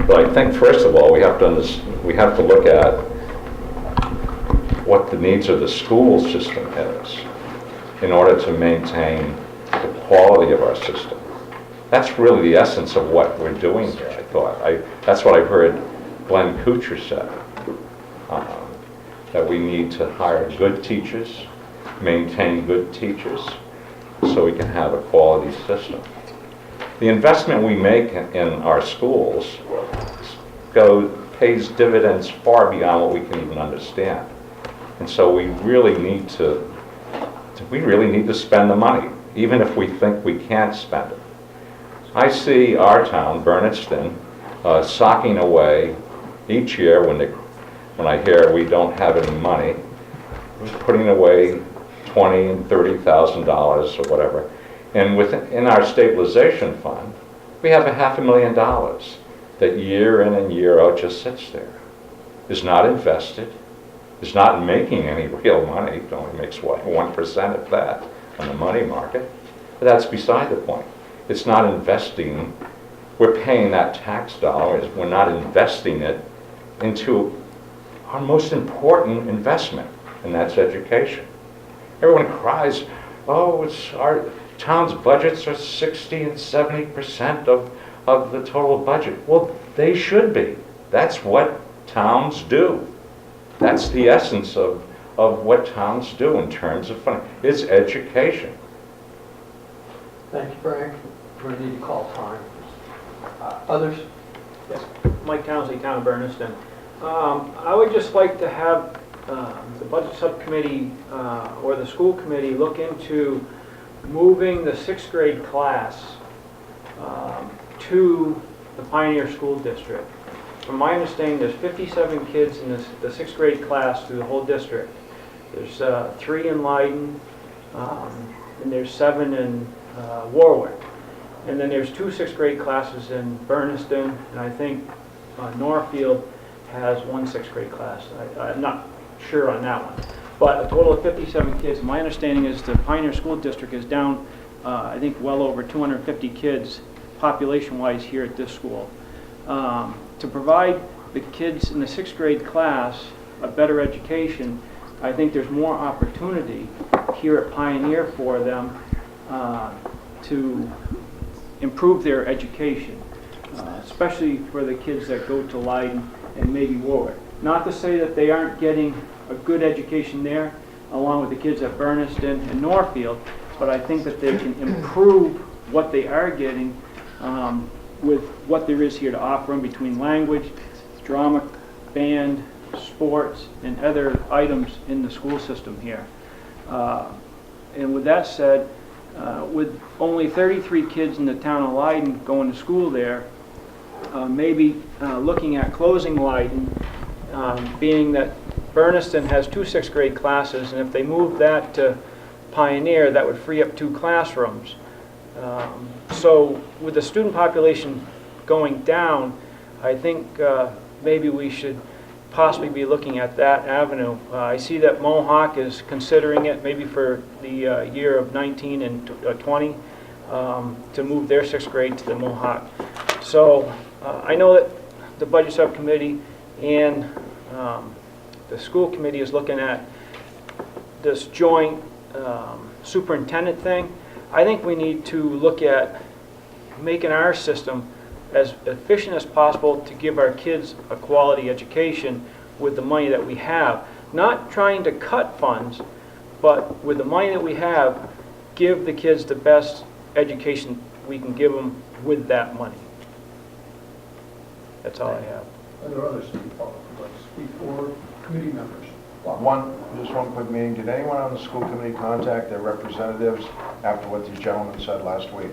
But I think, first of all, we have to look at what the needs of the school system is in order to maintain the quality of our system. That's really the essence of what we're doing here, I thought. That's what I've heard Glenn Kuchar said, that we need to hire good teachers, maintain good teachers, so we can have a quality system. The investment we make in our schools pays dividends far beyond what we can even understand. And so we really need to spend the money, even if we think we can't spend it. I see our town, Bernardston, socking away each year when I hear we don't have any money, putting away $20,000 and $30,000 or whatever. And in our stabilization fund, we have $500,000 that year in and year out just sits there, is not invested, is not making any real money. It only makes, what, 1% of that on the money market. But that's beside the point. It's not investing. We're paying that tax dollar. We're not investing it into our most important investment, and that's education. Everyone cries, oh, our town's budgets are 60 and 70% of the total budget. Well, they should be. That's what towns do. That's the essence of what towns do in terms of funding. It's education. Thank you, Frank. We're going to need to call time. Others? Yes. Mike Townsley, Town of Bernardston. I would just like to have the Budget Subcommittee or the School Committee look into moving the 6th grade class to the Pioneer School District. From my understanding, there's 57 kids in the 6th grade class through the whole district. There's 3 in Leiden, and there's 7 in Warwick. And then there's 2 6th grade classes in Bernardston, and I think Northfield has 1 6th grade class. I'm not sure on that one. But a total of 57 kids. My understanding is the Pioneer School District is down, I think, well over 250 kids population-wise here at this school. To provide the kids in the 6th grade class a better education, I think there's more opportunity here at Pioneer for them to improve their education, especially for the kids that go to Leiden and maybe Warwick. Not to say that they aren't getting a good education there, along with the kids at Bernardston and Northfield, but I think that they can improve what they are getting with what there is here to offer them between language, drama, band, sports, and other items in the school system here. And with that said, with only 33 kids in the town of Leiden going to school there, maybe looking at closing Leiden, being that Bernardston has 2 6th grade classes, and if they move that to Pioneer, that would free up 2 classrooms. So with the student population going down, I think maybe we should possibly be looking at that avenue. I see that Mohawk is considering it maybe for the year of 19 and 20 to move their 6th grade to the Mohawk. So I know that the Budget Subcommittee and the School Committee is looking at this joint superintendent thing. I think we need to look at making our system as efficient as possible to give our kids a quality education with the money that we have. Not trying to cut funds, but with the money that we have, give the kids the best education we can give them with that money. That's all I have. Are there others who would like to speak for committee members? Just one quick meeting. Did anyone on the school committee contact their representatives after what these gentlemen said last week?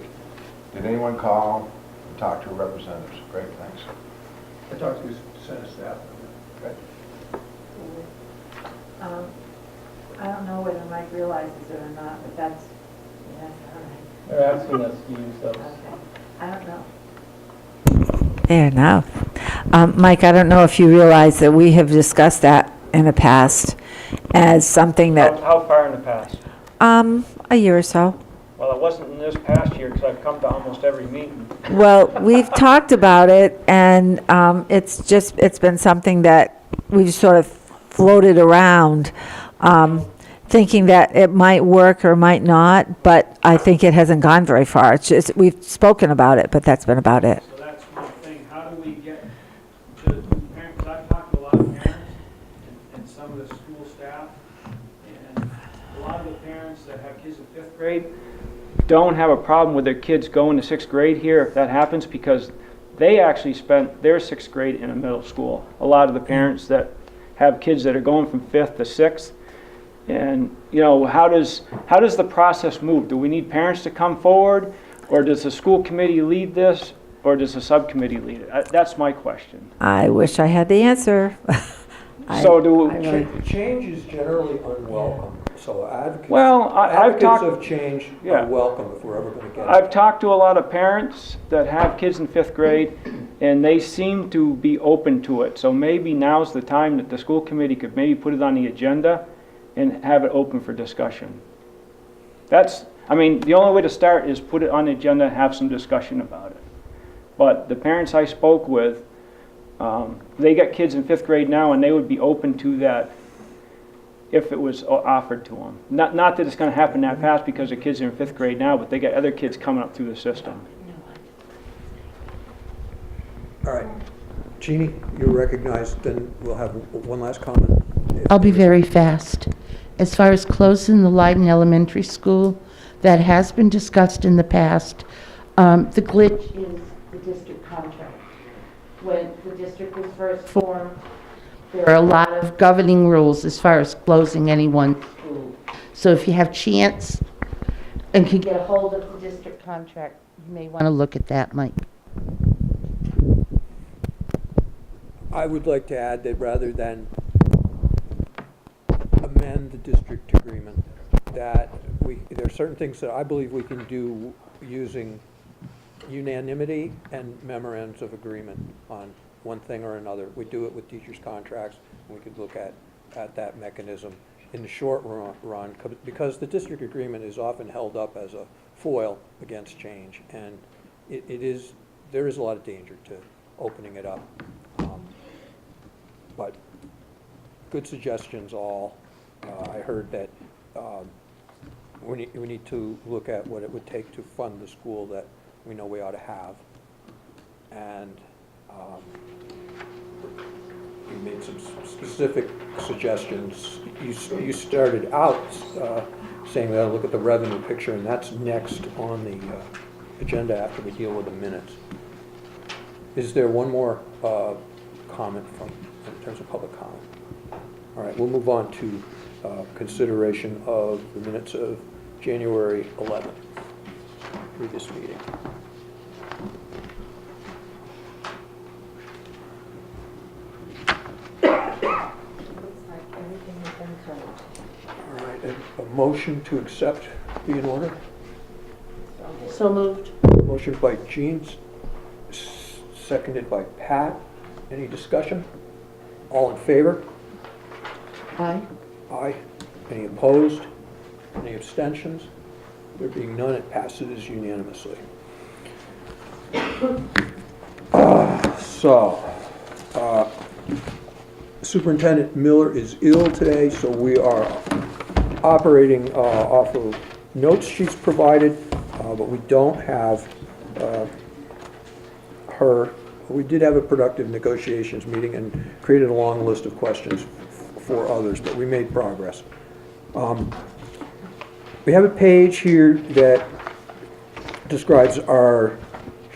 Did anyone call and talk to representatives? Great, thanks. I talked to the Senate staff. Okay. I don't know whether Mike realizes it or not, but that's all right. They're asking us to use those. Okay. I don't know. Fair enough. Mike, I don't know if you realize that we have discussed that in the past as something that, How far in the past? a year or so. Well, at wasn't in this past year because I've come to almost every meeting. Well, we've talked about it, and it's been something that we've sort of floated around, thinking that it might work or might not, but I think it hasn't gone very far. It's just, we've spoken about it, but that's been about it. So that's my thing. How do we get to parents? Because I've talked to a lot of parents and some of the school staff, and a lot of the parents that have kids in 5th grade don't have a problem with their kids going to 6th grade here if that happens, because they actually spent their 6th grade in a middle school. A lot of the parents that have kids that are going from 5th to 6th. And, you know, how does the process move? Do we need parents to come forward, or does the school committee lead this, or does the subcommittee lead it? That's my question. I wish I had the answer. So do I really- Change is generally unwelcome, so advocates. Well, I've talked. Advocates of change Yeah. are welcome if we're ever going to get it. I've talked to a lot of parents that have kids in 5th grade, and they seem to be open to it. So maybe now's the time that the school committee could maybe put it on the agenda and have it open for discussion. I mean, the only way to start is put it on the agenda and have some discussion about it. But the parents I spoke with, they got kids in 5th grade now, and they would be open to that if it was offered to them. Not that it's going to happen that fast because the kids are in 5th grade now, but they got other kids coming up through the system. All right. Jeannie, you're recognized, then we'll have one last comment. I'll be very fast. As far as closing the Leiden Elementary School, that has been discussed in the past. The glitch is the district contract. When the district was first formed, there are a lot of governing rules as far as closing any one school. So if you have chance and can get a hold of the district contract, you may want to look at that, Mike. I would like to add that rather than amend the district agreement, that there are certain things that I believe we can do using unanimity and memorandums of agreement on one thing or another. We do it with teachers' contracts, and we could look at that mechanism in the short run, because the district agreement is often held up as a foil against change, and there is a lot of danger to opening it up. But good suggestions all. I heard that we need to look at what it would take to fund the school that we know we ought to have. And you made some specific suggestions. You started out saying we ought to look at the revenue picture, and that's next on the agenda after we deal with the minutes. Is there one more comment in terms of public comment? All right, we'll move on to consideration of the minutes of January 11th, previous meeting. All right, a motion to accept be in order. So moved. Motion by Jean, seconded by Pat. Any discussion? All in favor? Aye. Aye. Any opposed? Any abstentions? There being none, it passes unanimously. Superintendent Miller is ill today, so we are operating off of notes she's provided, but we don't have her. We did have a productive negotiations meeting and created a long list of questions for others, but we made progress. We have a page here that describes our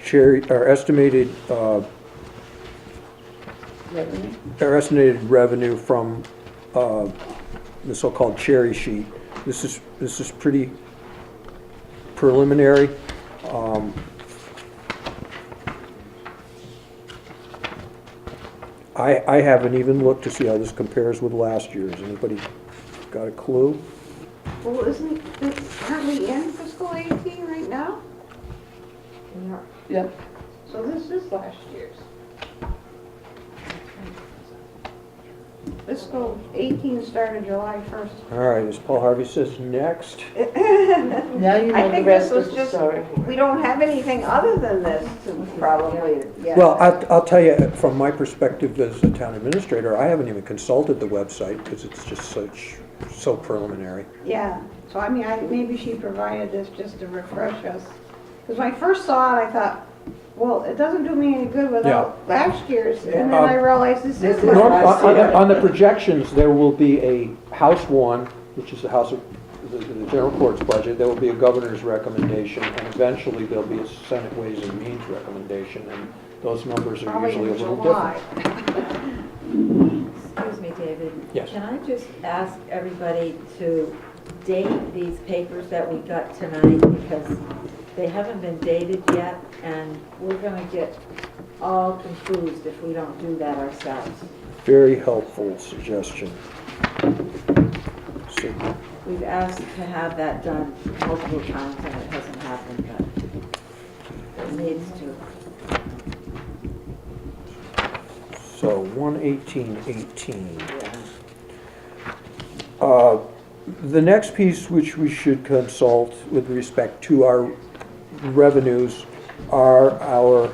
estimated revenue from the so-called cherry sheet. This is pretty preliminary. I haven't even looked to see how this compares with last year's. Anybody got a clue? Well, isn't it currently in fiscal 18 right now? Yep. So this is last year's. fiscal 18 started July 1st. All right, as Paul Harvey says, next. Now you I know the think rest this was of the just, story. we don't have anything other than this to probably, yeah. Well, I'll tell you, from my perspective as a town administrator, I haven't even consulted the website because it's just so preliminary. Yeah, so I mean, maybe she provided this just to refresh us. Because when I first saw it, I thought, well, it doesn't do me any good without last year's, and then I realized this is On the projections, there will be a House 1, which is the House of, the General Court's budget, there will be a governor's recommendation, and eventually there'll be a Senate Ways and Means recommendation, and those numbers are probably usually a in little July. different. Excuse me, David. Yes. Can I just ask everybody to date these papers that we got tonight, because they haven't been dated yet, and we're gonna get all confused if we don't do that ourselves. Very helpful suggestion. So, We've asked to have that done multiple times, and it hasn't happened, but it needs to. So 11818. Yeah. The next piece which we should consult with respect to our revenues are our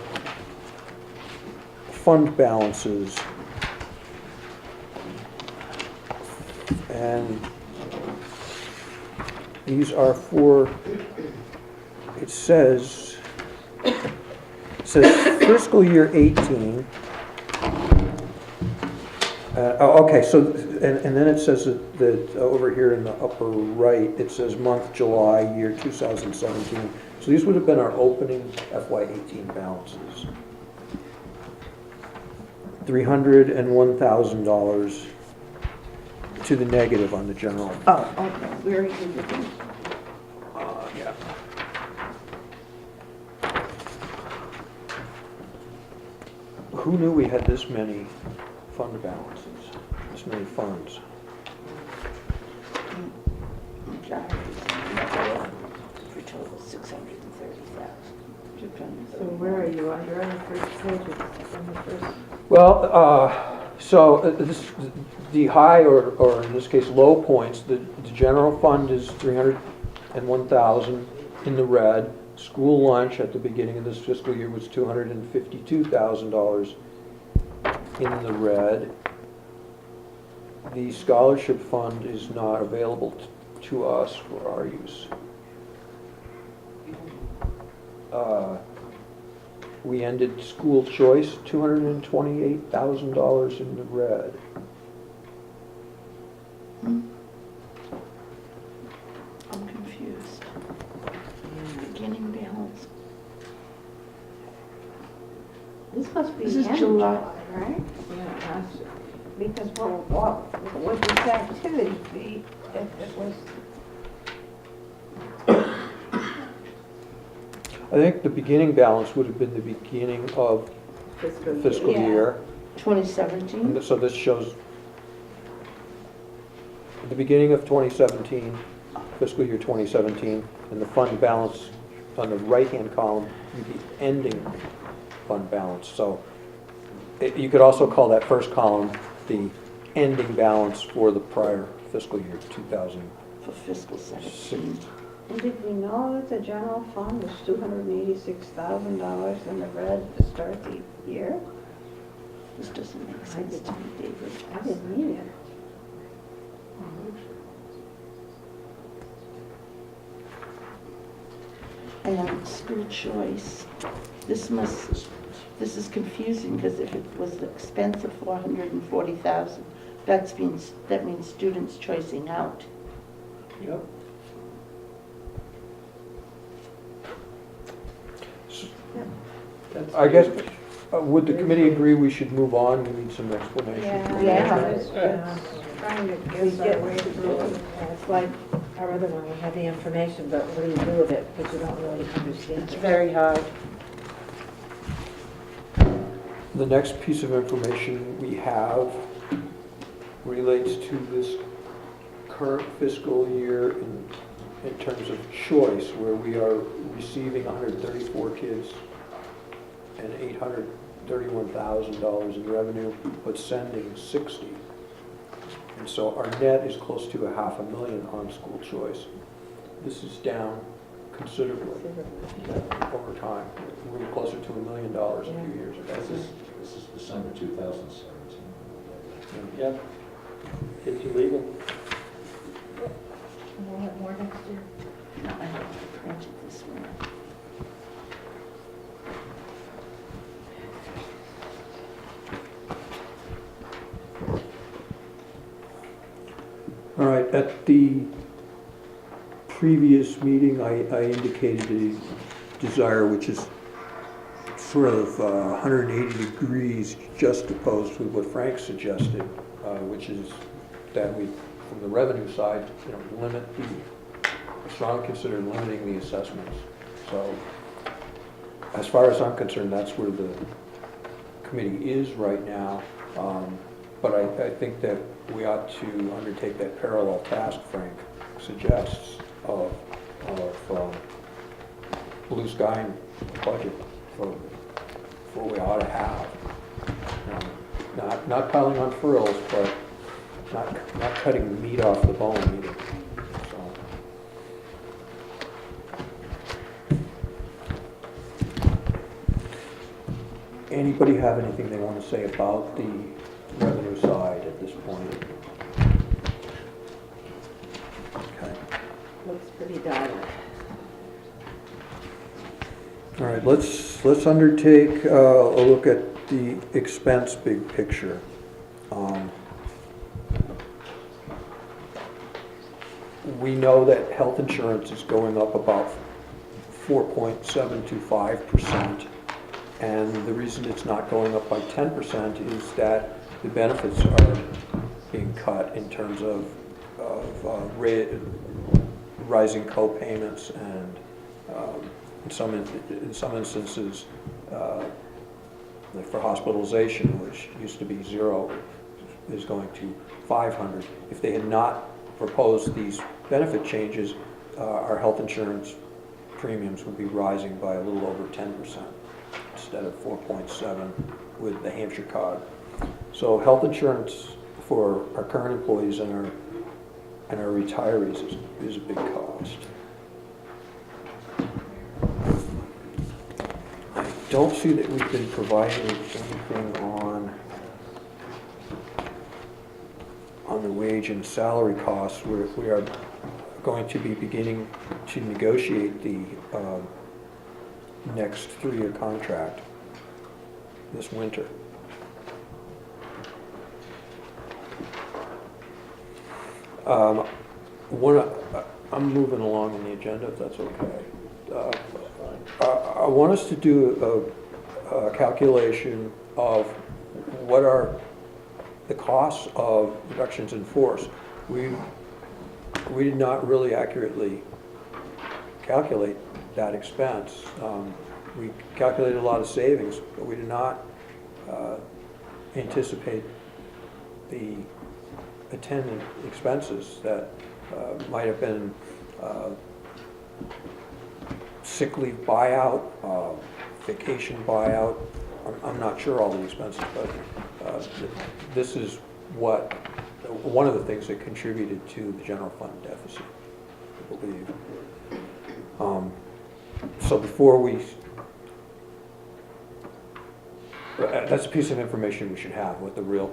fund balances. And these are for, it says fiscal year 18. Okay, so, and then it says that over here in the upper right, it says month July, year 2017. So these would have been our opening FY18 balances. $301,000 to the negative on the general. Oh, okay, very good. Yeah. Who knew we had this many fund balances, this many funds? For total 630,000. So where are you? You're on the first page, on the first. Well, the high, or in this case, low points, the general fund is 301,000 in the red. School lunch at the beginning of this fiscal year was $252,000 in the red. The scholarship fund is not available to us for our use. We ended school choice, $228,000 in the red. I'm confused. Beginning balance. This must be This the is end of July. July, right? Yeah, it has to. Because what would this activity be if it was? I think the beginning balance would have been the beginning of fiscal Yeah. year. 2017? And so this shows the beginning of 2017, fiscal year 2017, and the fund balance on the right-hand column, the ending fund balance. So you could also call that first column the ending balance for the prior fiscal year, 2016. For fiscal 17. And did we know that the general fund was $286,000 in the red to start the year? This doesn't make sense to me, David. I didn't either. And on school choice, this is confusing, because if it was the expense of 440,000, that means students choicing out. Yep. I guess, would the committee agree we should move on? We need some explanation. Yeah. It's trying to We guess get our way through it. It's like our other one, we have the information, but what do you do with it? Because you don't really understand It's it. very hard. The next piece of information we have relates to this current fiscal year in terms of choice, where we are receiving 134 kids and $831,000 in revenue, but sending 60. And so our net is close to $500,000 on school choice. This is down considerably over time. We were closer to $1 million a few years ago. This is December 2017. Yep. Kids are leaving. And we'll have more next year. No, I have to print it this one. All right, at the previous meeting, I indicated a desire which is sort of 180 degrees just opposed to what Frank suggested, which is that we, from the revenue side, limit strongly consider limiting the assessments. So as far as I'm concerned, that's where the committee is right now. But I think that we ought to undertake that parallel task Frank suggests of blue sky budget for what we ought to have. Not piling on frills, but not cutting meat off the bone either. Anybody have anything they want to say about the revenue side at this point? Okay. Looks pretty dire. All right, let's undertake a look at the expense big picture. We know that health insurance is going up about 4.725%. And the reason it's not going up by 10% is that the benefits are being cut in terms of rising co-payments and in some instances, like for hospitalization, which used to be $0, is going to $500. If they had not proposed these benefit changes, our health insurance premiums would be rising by a little over 10%. Instead of 4.7 with the Hampshire cog. So health insurance for our current employees and our retirees is a big cost. I don't see that we've been providing anything on the wage and salary costs. We are going to be beginning to negotiate the next 3-year contract this winter. I'm moving along in the agenda, if that's okay. I want us to do a calculation of what are the costs of reductions in force. We did not really accurately calculate that expense. We calculated a lot of savings, but we did not anticipate the attendant expenses that might have been sick leave buyout, vacation buyout. I'm not sure all the expenses, but this is one of the things that contributed to the general fund deficit, I believe. So before that's a piece of information we should have, what the real,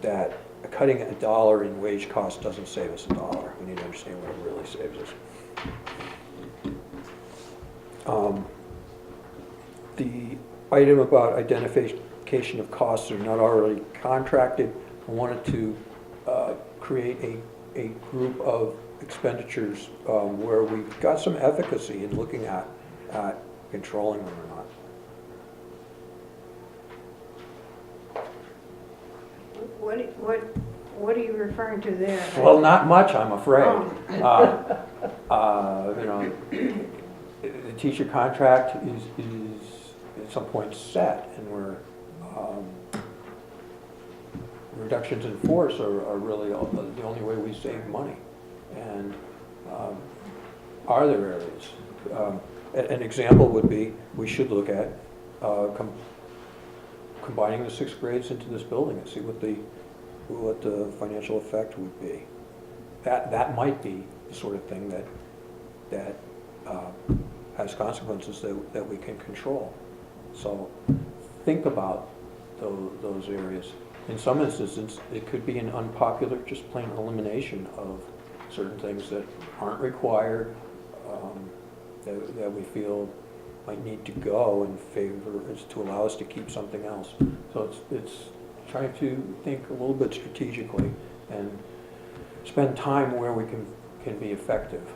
that cutting $1 in wage cost doesn't save us $1. We need to understand what it really saves us. The item about identification of costs that are not already contracted, I wanted to create a group of expenditures where we've got some efficacy in looking at controlling them or not. What are you referring to there? Well, not much, I'm afraid. Oh. The teacher contract is at some point set, and reductions in force are really the only way we save money. And are there areas? An example would be, we should look at combining the 6th grades into this building and see what the what the financial effect would be. That might be the sort of thing that has consequences that we can control. So think about those areas. In some instances, it could be an unpopular, just plain elimination of certain things that aren't required, that we feel might need to go in favor, is to allow us to keep something else. So it's trying to think a little bit strategically and spend time where we can be effective.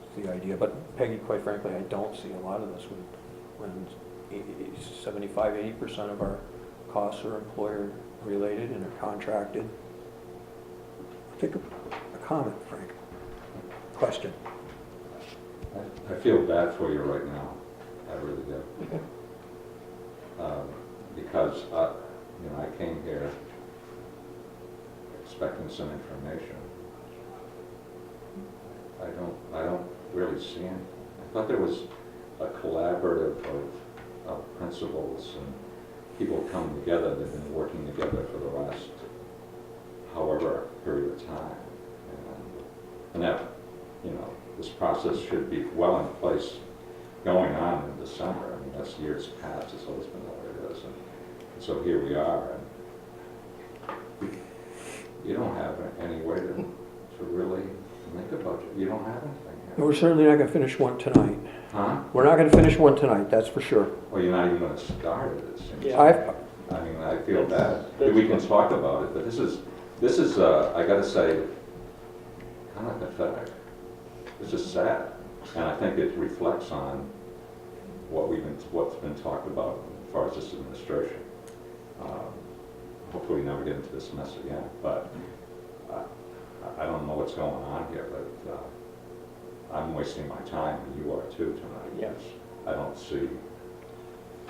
It's the idea. But Peggy, quite frankly, I don't see a lot of this when 75–80% of our costs are employer related and are contracted. Take a comment, Frank. Question. I feel bad for you right now. I really do. Because I came here expecting some information. I don't really see any. I thought there was a collaborative of principals and people coming together. They've been working together for the last however period of time, and that this process should be well in place going on in December. I mean, that's years past. It's always been the way it is, and so here we are. And you don't have any way to really make a budget. You don't have anything here. We're certainly not going to finish one tonight. Huh? We're not going to finish one tonight, that's for sure. Well, you're not even going to start it, it seems. Yeah. I mean, I feel bad. We can talk about it, but this is I got to say, kind of pathetic. It's just sad, and I think it reflects on what's been talked about as far as this administration. Hopefully, we never get into this mess again. But I don't know what's going on here, but I'm wasting my time, and you are too tonight. Yes. I don't see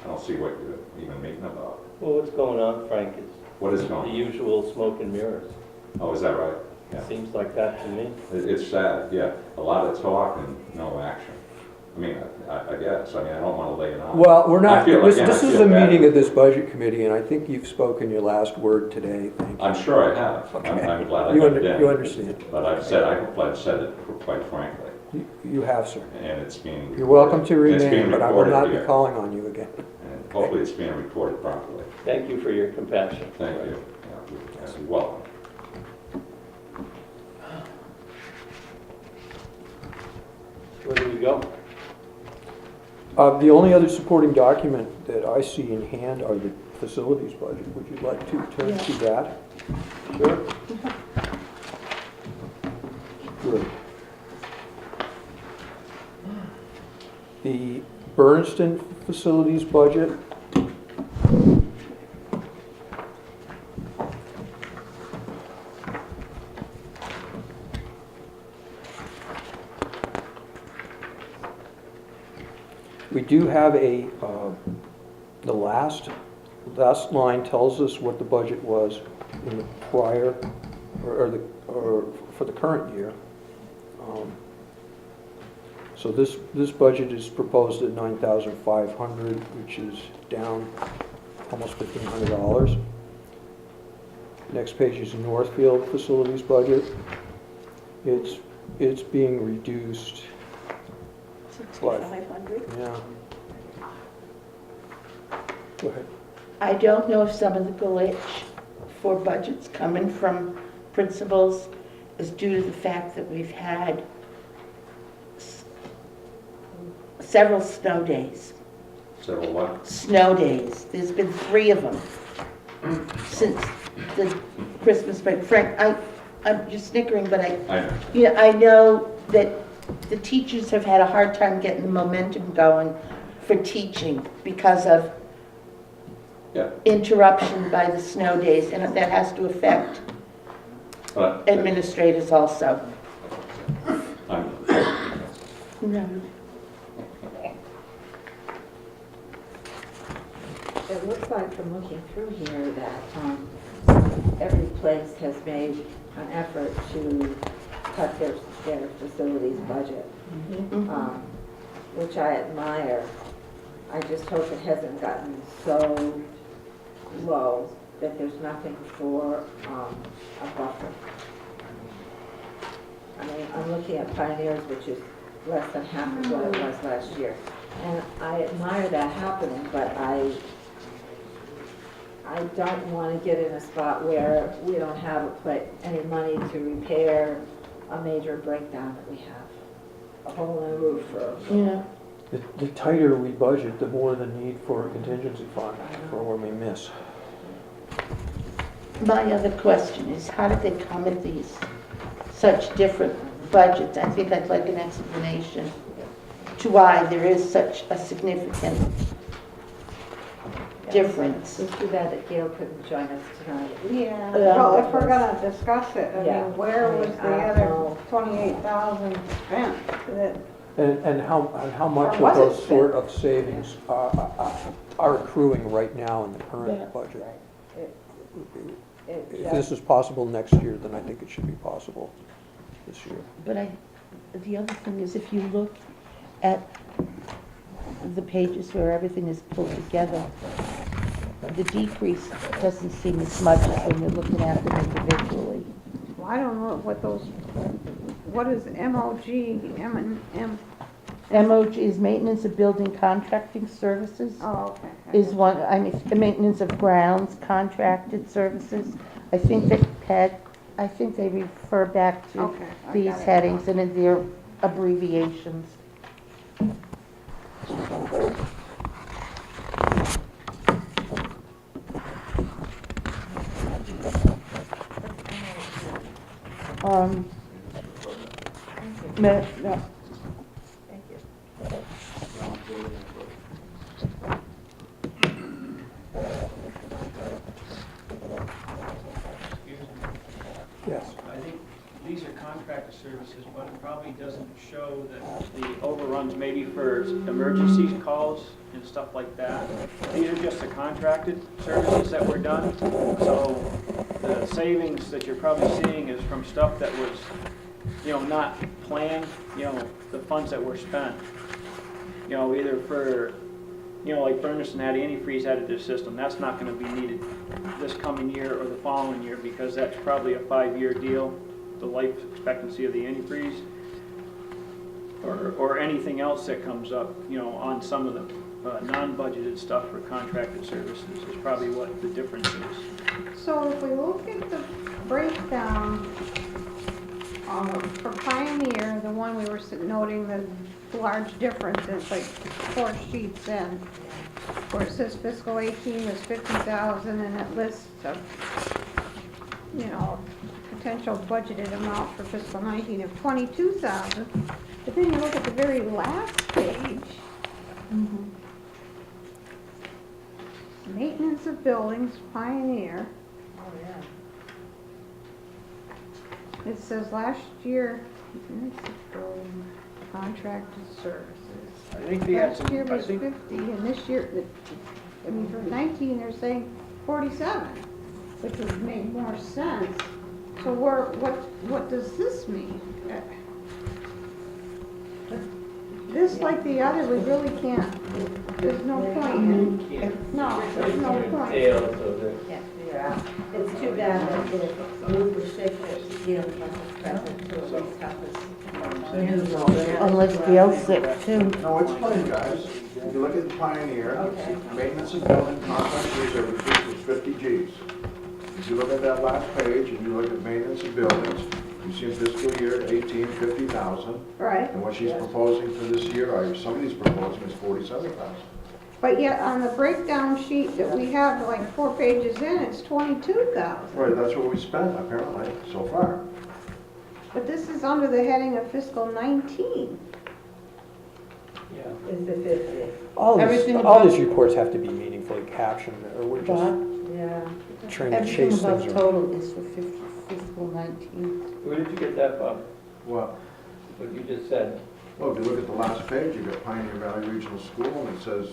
what you're even meeting about. Well, what's going on, Frank, is What is going the on? usual smoke and mirrors. Oh, is that right? Yeah. Seems like that to me. It's sad, yeah. A lot of talk and no action. I mean, I guess. I mean, I don't want to lay it on. Well, we're not, this I is feel a bad. meeting of this budget committee, and I think you've spoken your last word today, thank you. I'm sure I have. Okay. I'm glad I You got it in. you understand. But I hope I've said it quite frankly. You have, sir. And it's being. You're welcome to it's being remain, but I will recorded not be here. calling on you again. And hopefully it's being recorded properly. Thank you for your compassion. Thank you. Yeah, you're welcome. Where do we go? The only other supporting document that I see in hand are the facilities budget. Would you like to turn to that? Sure. Good. The Bernardston facilities budget. We do have the last line tells us what the budget was in the prior, or for the current year. So this budget is proposed at $9,500, which is down almost $1,500. Next page is the Northfield facilities budget. It's being reduced. 6,500. Yeah. Go ahead. I don't know if some of the glitch for budgets coming from principals is due to the fact that we've had several snow days. Several what? Snow days. There's been 3 of them since the Christmas break. Frank, I'm just snickering, but I know. I know that the teachers have had a hard time getting the momentum going for teaching because of interruption by the snow days, and that has to affect administrators also. No. It looks like from looking through here that every place has made an effort to cut their facilities budget, which I admire. I just hope it hasn't gotten so low that there's nothing for a buffer. I mean, I'm looking at Pioneers, which is less than half of what it was last year. And I admire that happening, but I don't want to get in a spot where we don't have any money to repair a major breakdown that we have. A hole in the roof or. Yeah. The tighter we budget, the more the need for a contingency fund for when we miss. My other question is, how did they come at these such different budgets? I think I'd like an explanation to why there is such a significant difference. It's too bad that Gail couldn't join us tonight. Yeah, well, if we're gonna discuss it, I Yeah. mean, where was the I other know. 28,000 spent? And how much Or of was it those spent? sort of savings are accruing right now in the Yeah. current budget? It If just- this is possible next year, then I think it should be possible this year. But the other thing is, if you look at the pages where everything is pulled together, the decrease doesn't seem as much as when you're looking at them individually. Well, I don't know what is MOG, M? MOG is maintenance of building contracting services. Oh, okay. Is one, I mean, the maintenance of grounds contracted services. I think they refer back to Okay, I these got it. headings and in their abbreviations. No. Thank you. Yes. I think these are contracted services, but it probably doesn't show that the overruns maybe for emergency calls and stuff like that. These are just the contracted services that were done. So the savings that you're probably seeing is from stuff that was, not planned, the funds that were spent. Either for, like Bernardston had antifreeze added to the system. That's not going to be needed this coming year or the following year because that's probably a 5-year deal, the life expectancy of the antifreeze. Or anything else that comes up, on some of the non-budgeted stuff for contracted services is probably what the difference is. So if we look at the breakdown for Pioneer, the one we were noting the large difference, it's like 4 sheets in, where it says fiscal 18 was 50,000 and it lists a, potential budgeted amount for fiscal 19 of 22,000. But then you look at the very last page, maintenance of buildings, Pioneer. Oh, yeah. It says last year, contracted services. I think they had Last year some, I was think 50, and this year, for 19, they're saying 47, which would make more sense. So what does this mean? This, like the other, we really can't, there's no point in, no, there's no point. Can't figure out. It's too bad that if we were sick, that Gail wasn't present to at least help us. Unless Gail's sick too. No, it's plain, guys. If you look at the Pioneer, Okay. maintenance and building contract services was 50 Gs. If you look at that last page and you look at maintenance and buildings, you see in fiscal year 18, 50,000. Right, And what she's proposing for this year, or somebody's proposing is 47,000. but yet on the breakdown sheet that we have, like 4 pages in, it's 22,000. Right, that's what we spent apparently so far. But this is under the heading of fiscal 19. Is the 50. Everything All above- these reports have to be meaningfully captioned, or we're just Bob, Yeah. trying to everything chase above things around. total is for fiscal 19. Where did you get that, Bob? Well, What you just said? well, if you look at the last page, you've got Pioneer Valley Regional School and it says,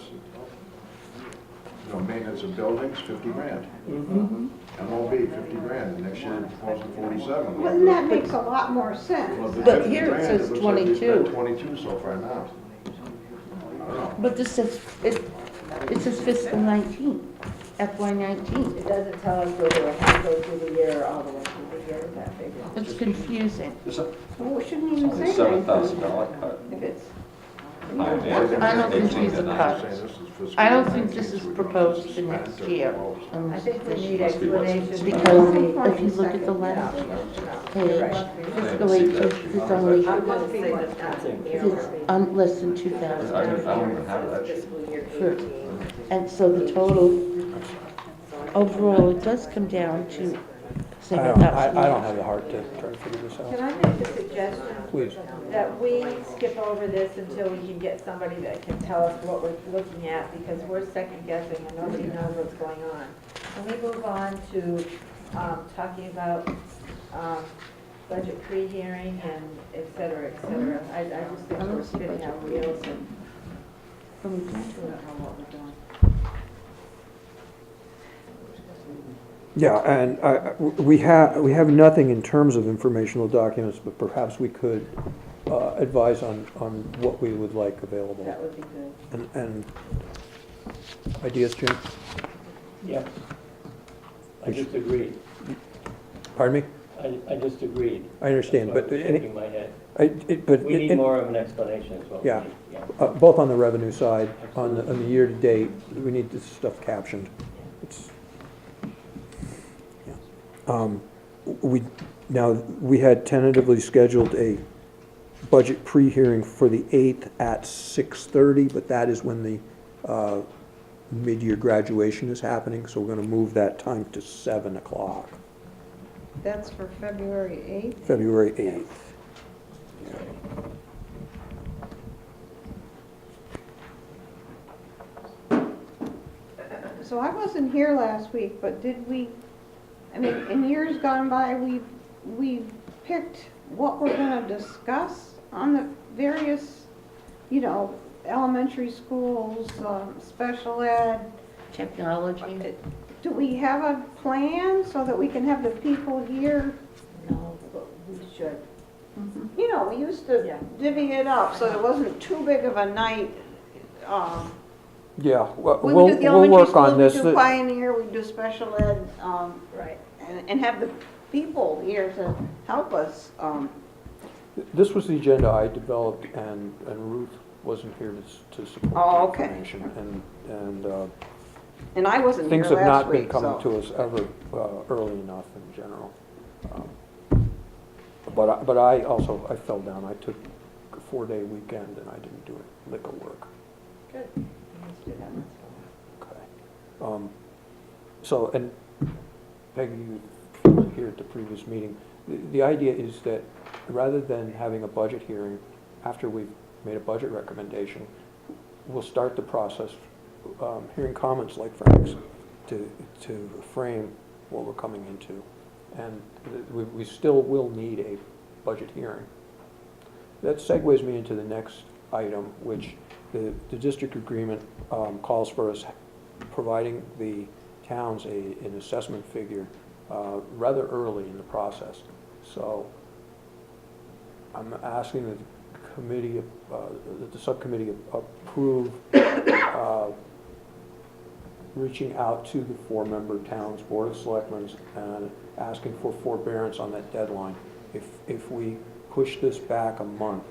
maintenance of buildings, 50 grand. Mm-hmm. MOB, 50 grand. And next year, they're proposing 47. Well, then that makes a lot more Well, sense. the But 50 here it grand, says looks like we spent 22. 22 so far now. I don't know. But this says, it says fiscal 19. FY19. It doesn't tell us whether it has to go through the year or all the way through the year, is that figure? It's confusing. There's a Well, it shouldn't even say $7,000 cut. if it's. I don't think these are cut. I don't think this is proposed for next year. I think we need explanations. Because if you look at the last page, fiscal 18, there's only, I'm gonna say that that's in here. there's less than I don't 2,000. even have that. Fiscal year For- 18. And so the total, overall, it does come down to I don't $7,000. have the heart to try to figure this Can out. I make a suggestion? Please. That we skip over this until we can get somebody that can tell us what we're looking at, because we're second guessing and nobody knows what's going on. Can we move on to talking about budget pre-hearing and et cetera, et cetera? I just think we're spinning our wheels and we don't know what we're doing. Yeah, and we have nothing in terms of informational documents, but perhaps we could advise on what we would like available. That would be good. And ideas, Jim? Yes. I just agreed. Pardon me? I just agreed. I understand, That's but what was shaking my head. We need but more of an explanation is what we Yeah. need. Yeah. both on the revenue side, on the year-to-date, we need this stuff captioned. It's, yeah. We had tentatively scheduled a budget pre-hearing for the 8th at 6:30, but that is when the mid-year graduation is happening, so we're going to move that time to 7 o'clock, That's for February 8th. February 8th. So I wasn't here last week, but did we, I mean, in years gone by, we picked what we're gonna discuss on the various, elementary schools, special ed. Technology. Do we have a plan so that we can have the people here? No, but we should. We used to Yeah. divvy it up so it wasn't too big of a night. Yeah, We we'll would do the elementary work school, on this. we do Pioneer, we do special ed, Right. and have the people here to help us. This was the agenda I developed, and Ruth wasn't here to support Oh, the okay. information. And And I wasn't here things have last not been week, coming so. to us ever early enough in general. But I fell down. I took a 4-day weekend, and I didn't do a lick of work. Good. Let's do that. Okay. So, and Peggy, you were here at the previous meeting. The idea is that rather than having a budget hearing after we've made a budget recommendation, we'll start the process, hearing comments like Frank's to frame what we're coming into. And we still will need a budget hearing. That segues me into the next item, which the district agreement calls for us providing the towns an assessment figure rather early in the process. So I'm asking the committee, that the subcommittee approve reaching out to the 4-member towns board of selectmen and asking for forbearance on that deadline. If we push this back a month,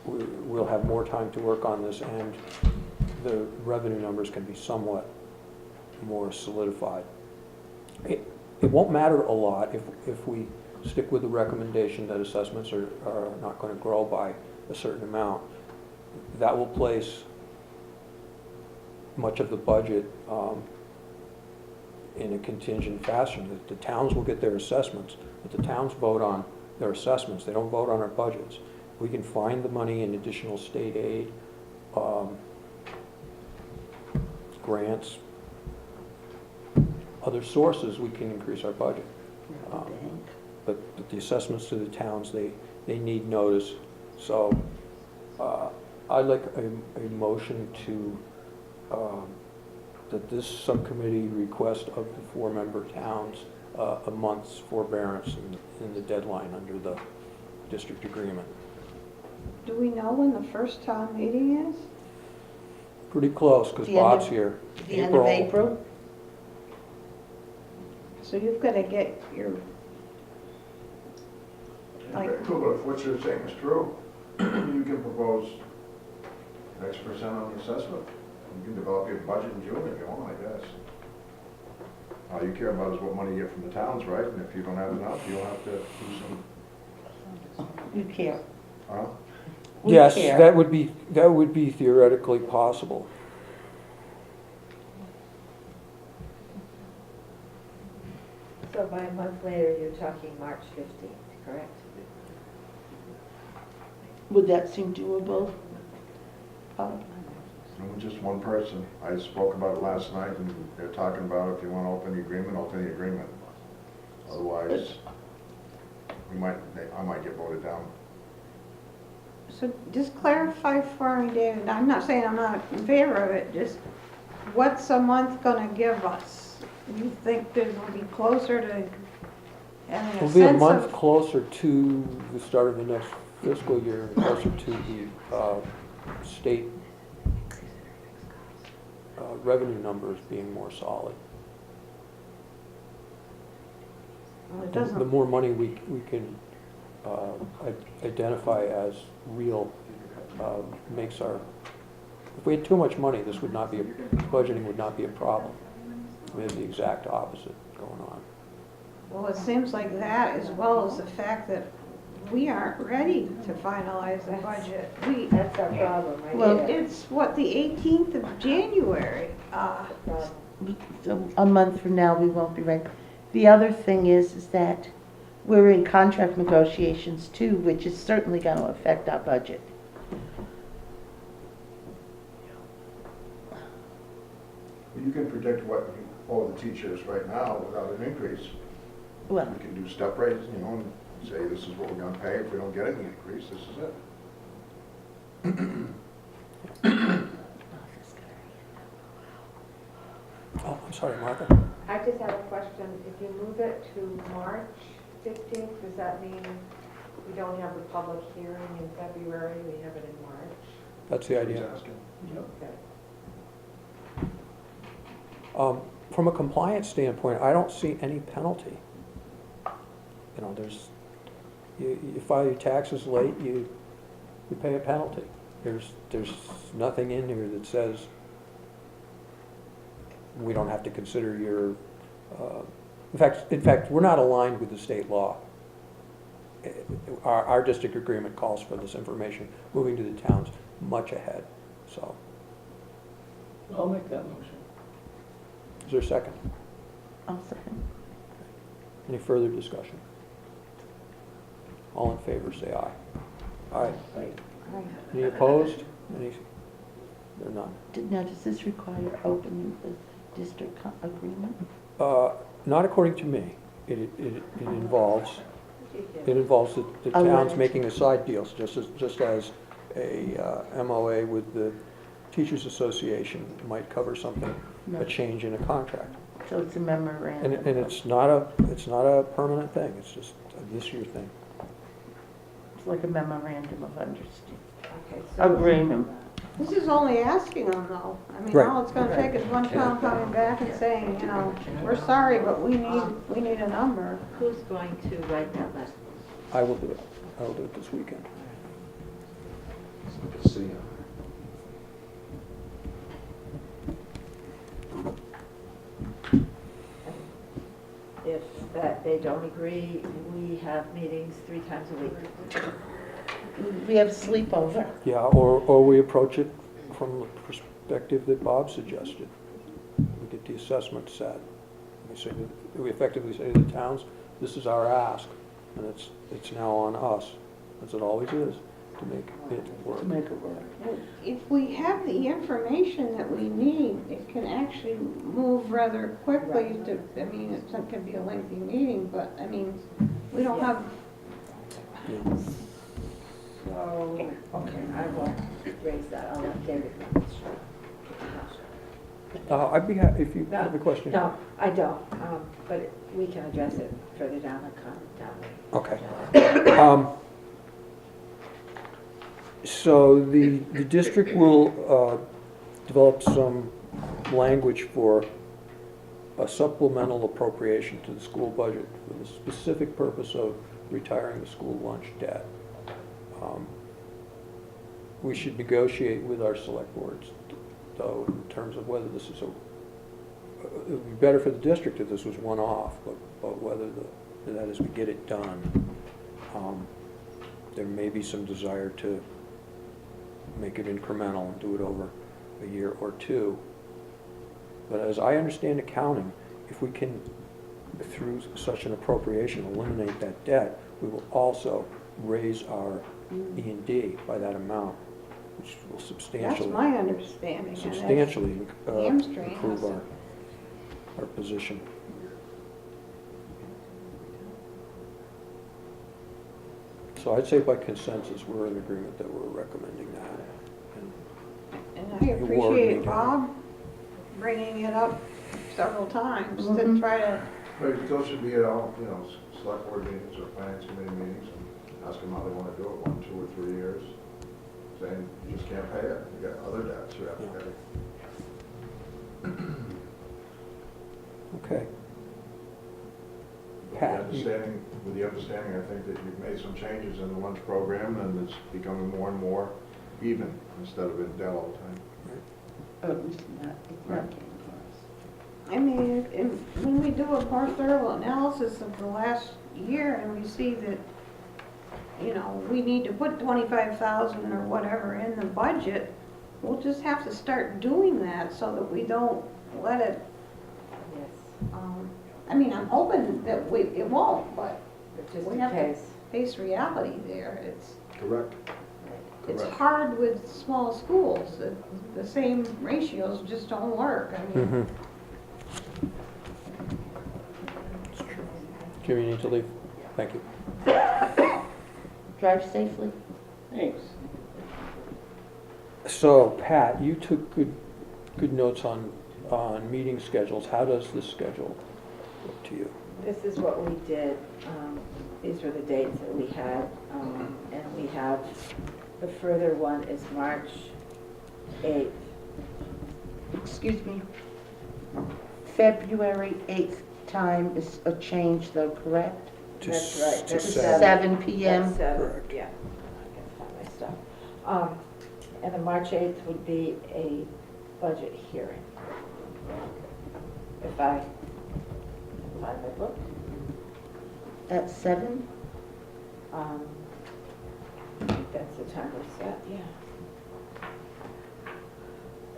we'll have more time to work on this, and the revenue numbers can be somewhat more solidified. It won't matter a lot if we stick with the recommendation that assessments are not going to grow by a certain amount. That will place much of the budget in a contingent fashion. The towns will get their assessments, but the towns vote on their assessments. They don't vote on our budgets. We can find the money in additional state aid, grants, other sources, we can increase our budget. But the assessments to the towns, they need notice. So I'd like a motion to, that this subcommittee request of the 4-member towns a month's forbearance in the deadline under the district agreement. Do we know when the first town meeting is? Pretty close, because The end of- Bob's here. The end of April? So you've gotta get your, like, Well, if what you're saying is true, you can propose X percent on the assessment. You can develop your budget in June if you want, I guess. All you care about is what money you get from the towns, right? And if you don't have enough, you'll have to do some, You care. huh? We Yes, care. that would be theoretically possible. So by a month later, you're talking March 15th, correct? Would that seem doable? I'm just one person. I spoke about it last night, and they're talking about if you want to open the agreement, open the agreement. Otherwise, I might get voted down. so just clarify for me, David, I'm not saying I'm not in favor of it, just what's a month gonna give us? You think that we'll be closer to having It'll a be a sense month of? closer to the start of the next fiscal year, closer to the state revenue numbers being more solid. Well, it The doesn't, more money we can identify as real makes our, if we had too much money, this would not be, budgeting would not be a problem. We have the exact opposite going on. well, it seems like that, as well as the fact that we aren't ready to finalize the budget. That's our problem right Well, there. It's what, the 18th of January? So a month from now, we won't be ready. The other thing is that we're in contract negotiations too, which is certainly going to affect our budget. You can predict what you owe the teachers right now without an increase. Well, We can do step raises, and say this is what we're gonna pay. If we don't get any increase, this is it. Oh, I'm sorry, Martha. I just have a question. If you move it to March 15th, does that mean we don't have the public hearing in February, we have it in March? That's the idea. Okay. From a compliance standpoint, I don't see any penalty. You know, you file your taxes late, you pay a penalty. There's nothing in here that says we don't have to consider your, in fact, we're not aligned with the state law. Our district agreement calls for this information moving to the towns much ahead, so. I'll make that motion. Is there a second? I'll second. Any further discussion? All in favor, say aye. Aye. Right. Any opposed? Any? There are none. Now, does this require opening the district agreement? Not according to me. It involves, the towns letter. making a side deals, just as a MOA with the Teachers Association might cover something, No. a change in a contract. So it's a memorandum. And it's not a permanent thing, it's just a this year thing. It's like a memorandum of understanding. Okay, so Agreement. This is only asking them though. I mean, Right. all it's gonna take is one town coming back and saying, you know, we're sorry, but we need a number. who's going to write that letter? I will do it. I will do it this weekend. See ya. If that they don't agree, we have meetings 3 times a week. We have sleepover. Yeah, or we approach it from the perspective that Bob suggested. We get the assessment set. We effectively say to the towns, this is our ask, and it's now on us, as it always is, to make it work. To make it work. If we have the information that we need, it can actually move rather quickly to, I mean, it can be a lengthy meeting, but, I mean, we don't have, Yeah. So, okay, I will raise that. I'll let David know. I'd be happy, if you have a question. No, I don't, but we can address it further down the Okay. So the district will develop some language for a supplemental appropriation to the school budget for the specific purpose of retiring the school lunch debt. We should negotiate with our select boards, though, in terms of whether this is it would be better for the district if this was one-off, but whether that is, we get it done. There may be some desire to make it incremental and do it over a year or two. But as I understand accounting, if we can, through such an appropriation, eliminate that debt, we will also raise our E&D by that amount, which will That's substantially, my understanding. and that's substantially hamstring improve us. our position. So I'd say by consensus, we're in agreement that we're recommending that. And I You warned me, appreciate Dan. Bob bringing it up several times to Mhm. try to, But it still should be at all, select board meetings or finance committee meetings, and ask them how they want to do it, 1, 2, or 3 years. Saying, you just can't pay it, you got other debts you have to pay. Okay. With the Pat, understanding, I think that you've made some changes in the lunch program, and it's becoming more and more even, instead of in debt all the time. Oh, it's not getting I mean, when we do a more thorough analysis of the last year and we see that, we need to put 25,000 or whatever in the budget, we'll just have to start doing that so that we don't let it, Yes, I'm hoping that it won't, but but just we in have to case. face reality there. Correct. It's Correct. hard with small schools. The same ratios just don't work. Mhm. It's true. Jim, you need to leave? Thank you. Drive safely. Thanks. So, Pat, you took good notes on meeting schedules. How does this schedule look to you? This is what we did. These were the dates that we had, and we have, the further one is March 8th. Excuse me. February 8th time is a change though, correct? To That's right. to That's seven. 7 p.m. That's 7, Correct. yeah. I can find my stuff. And the March 8th would be a budget hearing. If I find my book. At 7? I think that's the time we set, yeah.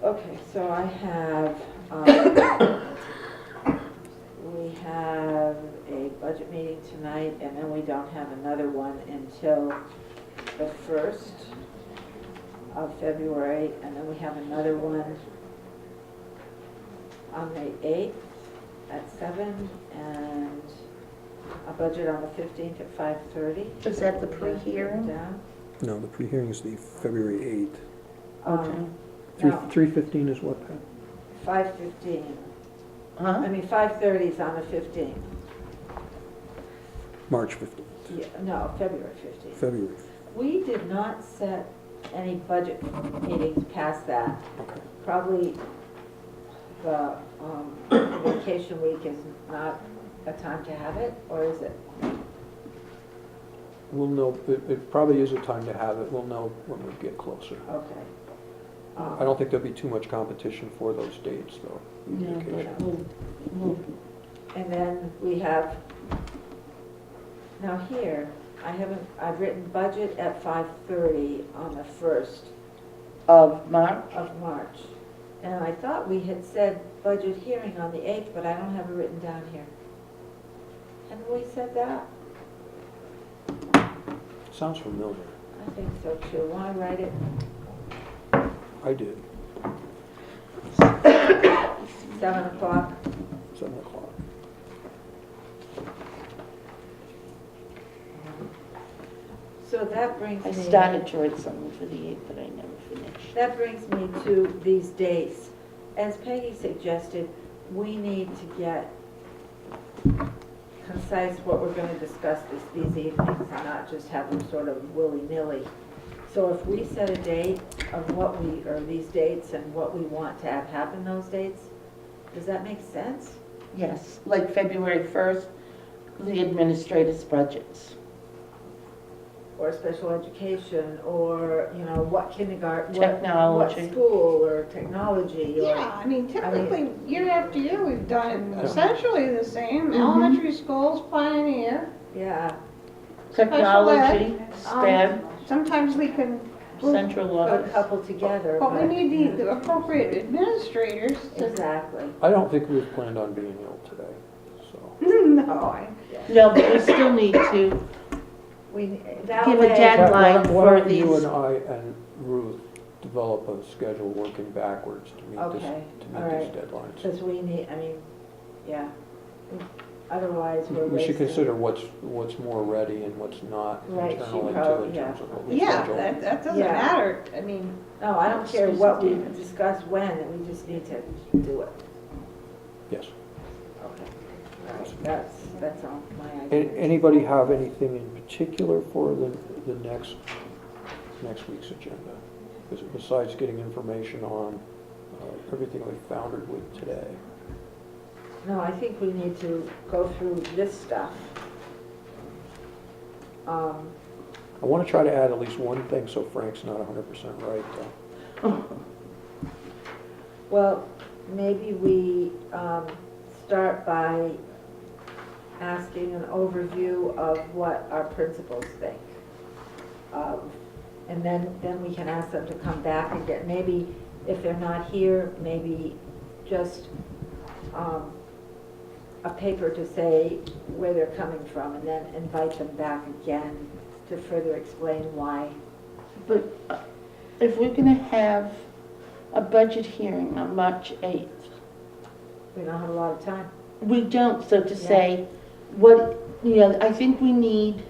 Okay, so I have, we have a budget meeting tonight, and then we don't have another one until the 1st of February, and then we have another one on the 8th at 7, and a budget on the 15th at 5:30. Is that the pre-hearing? Down. No, the pre-hearing is the February 8th. Okay. No, 3:15 is what, Pat? 5:15. I Huh? mean, 5:30 is on the 15th. March 15th, Yeah, no, February 15th. February. We did not set any budget meetings past that. Okay. Probably the vacation week is not a time to have it, or is it? We'll know, it probably is a time to have it. We'll know when we get closer. Okay. I don't think there'll be too much competition for those dates, though. No, Vacation. we'll And then we have, now here, I've written budget at 5:30 on the 1st of March. of March. And I thought we had said budget hearing on the 8th, but I don't have it written down here. Haven't we said that? Sounds familiar. I think so too. Want to write it? I did, 7 o'clock? 7 o'clock. So that brings I me. started to write something for the 8th, but I never finished. That brings me to these dates. As Peggy suggested, we need to get concise what we're going to discuss these evenings and not just have them sort of willy-nilly. So if we set a date of what we, or these dates and what we want to have happen those dates, does that make sense? Yes, like February 1st, the administrators' budgets. Or special education, or, you know, what kindergarten, Technology. what school, or technology, or. Yeah, I mean, typically, year after year, we've done Yeah. essentially the same. Elementary schools, Pioneer. Yeah, Technology, Special STEM, Sometimes we can, central put a office. couple together, but we but, need the appropriate administrators to, exactly. I don't think we've planned on being ill today, so. no, No, but we still need to, We, that Give a way. deadline. Why don't for you these- and I and Ruth develop a schedule working backwards to meet this, Okay, to all meet these right. deadlines? Because we need, I mean, yeah, otherwise we're We should wasting. consider what's more ready and what's not Right, she internally too, probably- in yeah. terms of what we yeah, schedule. that doesn't Yeah. matter. I mean, No, I don't care what we discuss when, we just need to do it. Yes. Okay. All right, that's all my idea. Anybody have anything in particular for the next week's agenda? Besides getting information on everything we foundered with today? No, I think we need to go through this stuff. I want to try to add at least one thing so Frank's not 100% right, though. Well, maybe we start by asking an overview of what our principals think. And then we can ask them to come back and get, maybe if they're not here, maybe just a paper to say where they're coming from, and then invite them back again to further explain why. but if we're gonna have a budget hearing on March 8th, We don't have a lot of time. we don't, so to say, what, you know, I think we need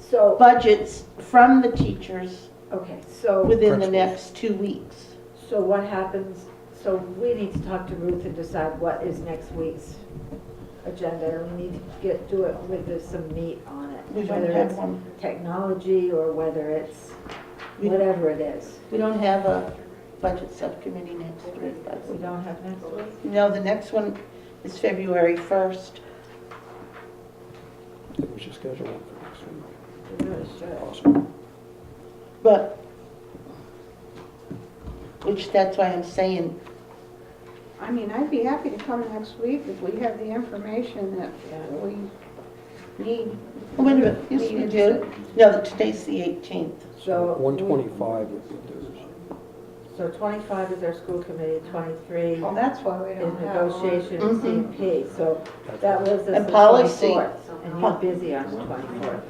So, budgets from the teachers okay, so. within the Principals. next 2 weeks. So what happens, so we need to talk to Ruth and decide what is next week's agenda, and we need to do it with some meat on it. We don't Whether have it's one. technology or whether it's We- whatever it is. We don't have a budget subcommittee next week. We don't have next week? No, the next one is February 1st. I think we should schedule one for next week, We really if should. possible. But, which that's why I'm saying, I mean, I'd be happy to come next week if we have the information that we need. oh, wait a minute, yes we do. No, today's the 18th. So. 125 would be theirs. So 25 is our school committee, 23 Well, that's why we is don't have. negotiation and Mhm. CMP, so that was the And policy. 24th, and you're busy on the 24th.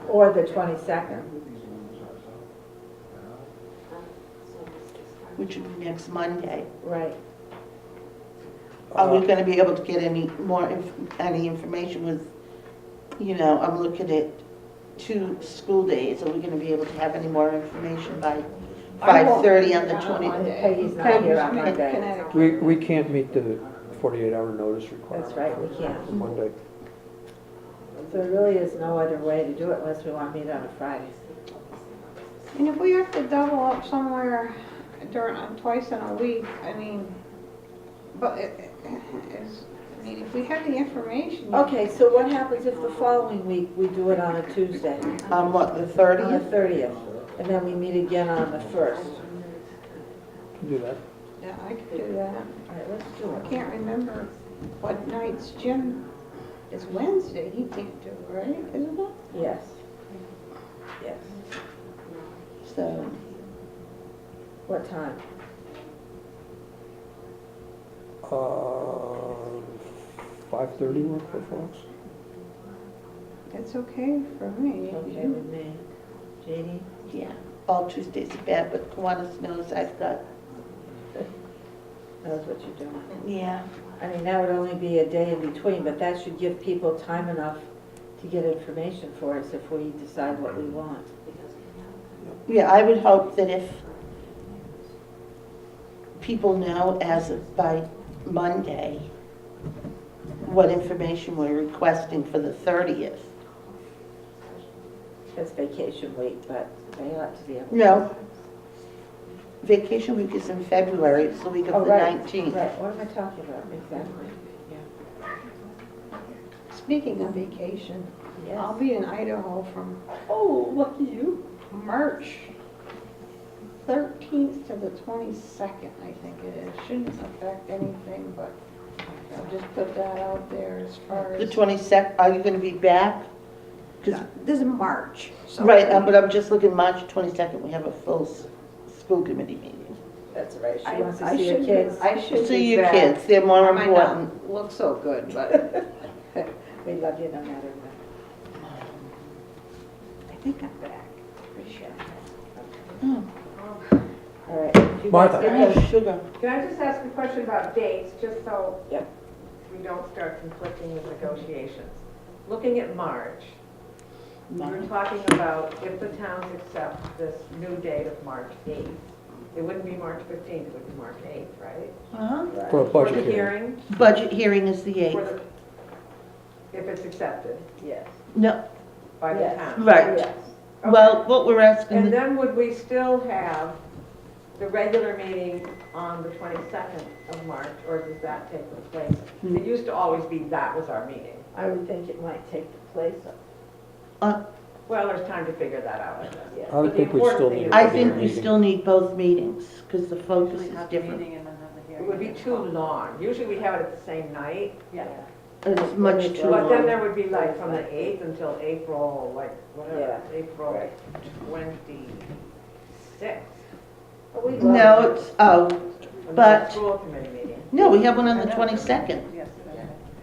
Or the 22nd. Which would be next Monday. Right. Are we gonna be able to get any more, any information with, you know, I'm looking at 2 school days. Are we gonna be able to have any more information by I won't 5:30 be on the here 20th? Monday. Peggy's not here on I'm in Monday. Connecticut. We can't meet the 48-hour notice requirement. That's right, we can't. For Monday. So there really is no other way to do it unless we want to meet on a Friday. And if we have to double up somewhere twice in a week, I mean, but I mean, if we have the information. Okay, so what happens if the following week we do it on a Tuesday? On what, the On the 30th? 30th, and then we meet again on the 1st? Can do that. Yeah, I could do that. All right, let's do I it. can't remember what nights Jim, it's Wednesday, he can't do, right, isn't it? Yes. Yes. So, What time? 5:30 work for folks? It's okay for me. Okay with me. Jeannie? yeah, all Tuesdays are bad, but Kiwanis knows I've got, Knows what you're doing. yeah. I mean, that would only be a day in between, but that should give people time enough to get information for us if we decide what we want. Yeah, I would hope that if people know as of by Monday what information we're requesting for the 30th, It's vacation week, but they ought to be able to. No. Vacation week is in February, it's the week Oh, of the right, 19th. right, what am I talking about, exactly, yeah. Speaking of vacation, Yes. I'll be in Idaho from Oh, lucky you. March 13th to the 22nd, I think it is. Shouldn't affect anything, but I'll just put that out there as far The as. 22nd, are you gonna be back? 'Cause- This is March, so. Right, but I'm just looking, March 22nd, we have a full school committee meeting. That's right, I she wants to I see her should be- kids. I should See be your back. kids, they're more I might not important. look so good, but We love you no matter what. I think I'm back. Pretty sure. Oh, All right. did you Martha. guys give get me those? sugar. Can I just ask a question about dates, just so Yep. we don't start conflicting with negotiations? Looking at March, we were talking about if the towns accept this new date of March 8th, it wouldn't be March 15th, it would be March 8th, right? Uh-huh. For a For budget the hearing. hearing, Budget hearing is the for 8th. the, if it's accepted Yes. No, by the Yes. town. right. Yes. Okay. Well, what we're asking, And then would we still have the regular meeting on the 22nd of March, or does that take the place? It used to always be that was our meeting. I would think it might take the place of, Well, there's time to figure that out, I guess. yeah. I would But the think we important still thing need. is- a I regular think we meeting. still need both meetings, because the focus is different. It would be too long. Usually we have it at the same night, It's much too but then long. there would be like from the 8th until April, like, whatever, Yeah. April Right. 26th. But we love No, it. it's, oh, another But- School committee meeting. no, we have one on the 22nd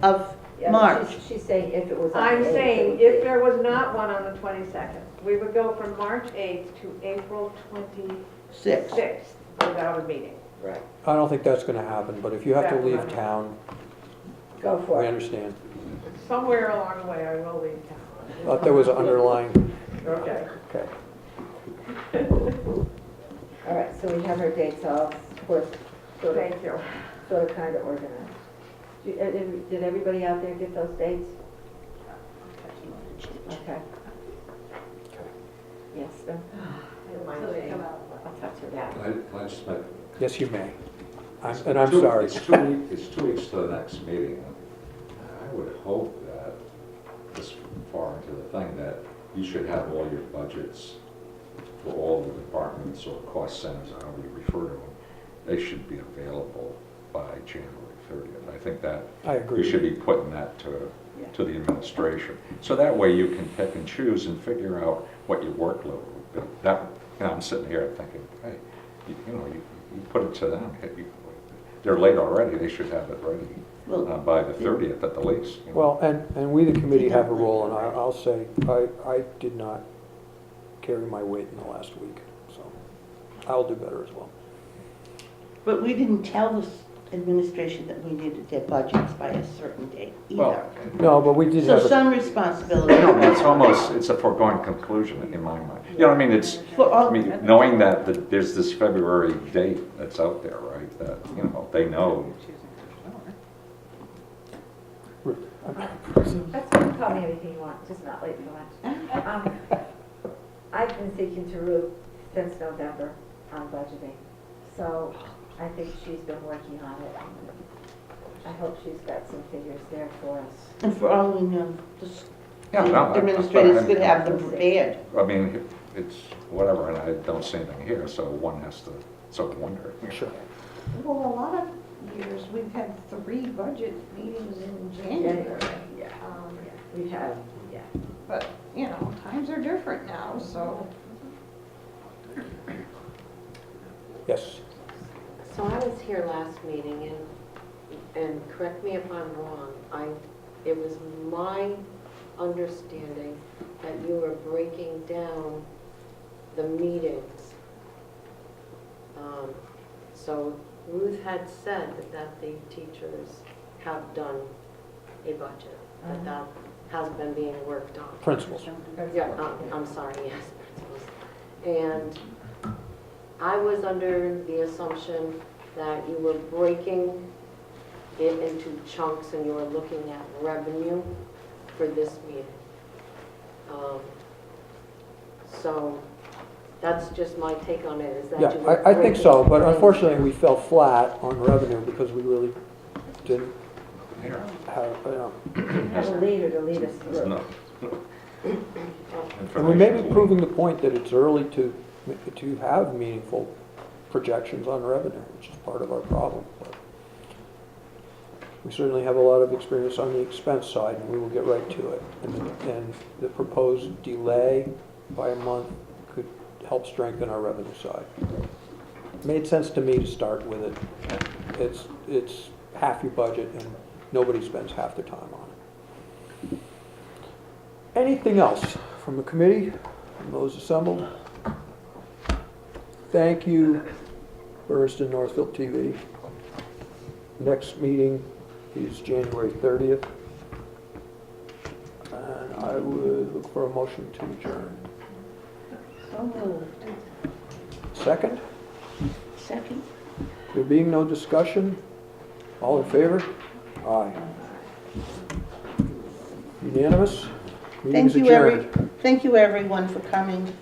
of Yeah, but March. she's saying if it was on I'm the 8th, it saying would if be- there was not one on the 22nd, we would go from March 8th to April 6. 26th without a meeting. Right, I don't think that's gonna happen, but if you have to That will leave not town, go for we it. understand. Somewhere along the way, I will leave town. Thought there was an underlying, Okay. okay. All right, so we have our dates all sort Thank you. of kind of organized. Did everybody out there get those dates? Okay. Yes, Ben? I'll talk to her. Can I just make? Yes, you may. And I'm sorry. It's 2 weeks to the next meeting. I would hope that, this far into the thing, that you should have all your budgets for all the departments or cost centers, however you refer to them. They should be available by January 30th. I think that I agree. you should be putting that to the administration. So that way you can pick and choose and figure out what your workload would be. That, I'm sitting here thinking, hey, you put it to them. They're late already, they should have it ready by the 30th at the least. Well, and we, the committee, have a role, and I'll say, I did not carry my weight in the last week, so I'll do better as well. But we didn't tell the administration that we needed their budgets by a certain date either. Well, No, but we did So have a, some responsibility. no, it's a foregone conclusion in my mind. You know what I mean? It's, For all- I mean, knowing that there's this February date that's out there, right, that, they know. That's fine, call me anything you want, just not late for lunch. I've been speaking to Ruth since November on budgeting, so I think she's been working on it. I hope she's got some figures there for us. And for all we know, the Yeah, no, administrators could have them prepared. I mean, it's whatever, and I don't see anything here, so one has to sort of wonder. sure. Well, a lot of years, we've had 3 budget meetings in January. Yeah. Um, We've had, But, times are different now, so. Yes. So I was here last meeting, and correct me if I'm wrong, it was my understanding that you were breaking down the meetings. So Ruth had said that the teachers have done a budget, that has been being worked on. Principals. Yeah, I'm sorry, yes, principals. And I was under the assumption that you were breaking it into chunks and you were looking at revenue for this meeting. So that's just my take on it, is that Yeah, you were I think so, but breaking unfortunately, things we fell flat on revenue because we really didn't have, Have a leader to lead us It's through. not. and we may be proving the point that it's early to have meaningful projections on revenue, which is part of our problem. But we certainly have a lot of experience on the expense side, and we will get right to it. And the proposed delay by a month could help strengthen our revenue side. Made sense to me to start with it. It's half your budget, and nobody spends half their time on it. Anything else from the committee, from those assembled? Thank you, Bernardston-Northfield TV. Next meeting is January 30th. And I would look for a motion to adjourn. So moved. Second? Second. There being no discussion, all in favor? Aye. Unanimous? Meeting is adjourned. Thank you everyone for coming.